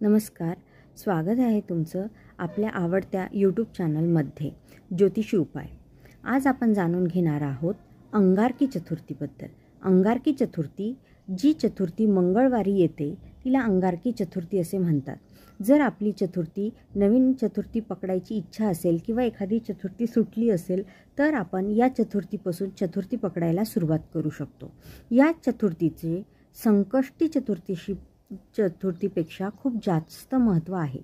नमस्कार, स्वागत आहे तुमचं आपल्या आवडत्या यूट्यूब चॅनलमध्ये ज्योतिषी उपाय। आज आपण जाणून घेणार आहोत अंगारकी चतुर्थीबद्दल। अंगारकी चतुर्थी, जी चतुर्थी मंगळवारी येते तिला अंगारकी चतुर्थी असे म्हणतात। जर आपली चतुर्थी नवीन चतुर्थी पकडायची इच्छा असेल किंवा एखादी चतुर्थी सुटली असेल तर आपण या चतुर्थीपासून चतुर्थी पकडायला सुरुवात करू शकतो। या चतुर्थीचे संकष्टी चतुर्थीपेक्षा खूप जास्त महत्त्व आहे।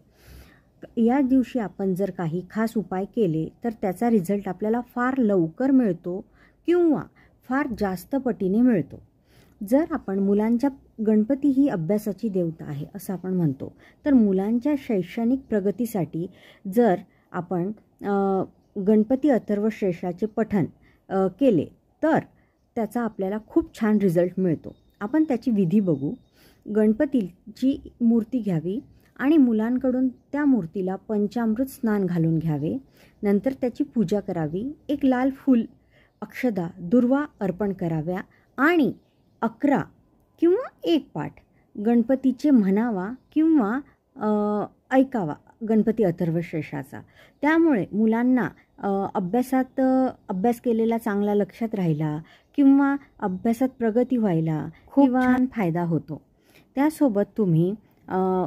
या दिवशी आपण जर काही खास उपाय केले तर त्याचा रिझल्ट आपल्याला फार लवकर मिळतो किंवा फार जास्त पटीने मिळतो। जर आपण मुलांच्या गणपती ही अभ्यासाची देवता आहे असं आपण म्हणतो, तर मुलांच्या शैक्षणिक प्रगतीसाठी जर आपण गणपती अथर्वशीर्षाचे पठण केले तर त्याचा आपल्याला खूप छान रिझल्ट मिळतो। आपण त्याची विधी बघू। गणपतीची मूर्ती घ्यावी आणि मुलांकडून त्या मूर्तीला पंचामृत स्नान घालून घ्यावे। नंतर त्याची पूजा करावी। एक लाल फूल, अक्षदा, दुर्वा अर्पण कराव्या आणि 11 किंवा 1 पाठ गणपतीचे म्हणावा किंवा ऐकावा गणपती अथर्वशीर्षाचा। त्यामुळे मुलांना अभ्यास केलेला चांगला लक्षात राहिला किंवा अभ्यासात प्रगती व्हायला खूप छान फायदा होतो। त्यासोबत तुम्ही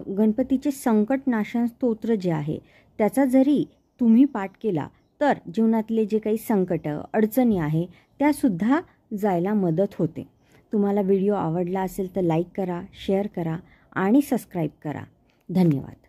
गणपतीचे संकटनाशन स्तोत्र जे आहे त्याचा जरी तुम्ही पाठ केला तर जीवनातले जे काही संकट अडचणी आहे त्यासुद्धा जायला मदत होते। तुम्हाला व्हिडिओ आवडला असेल तर लाईक करा, शेअर करा आणि सबस्क्राईब करा। धन्यवाद।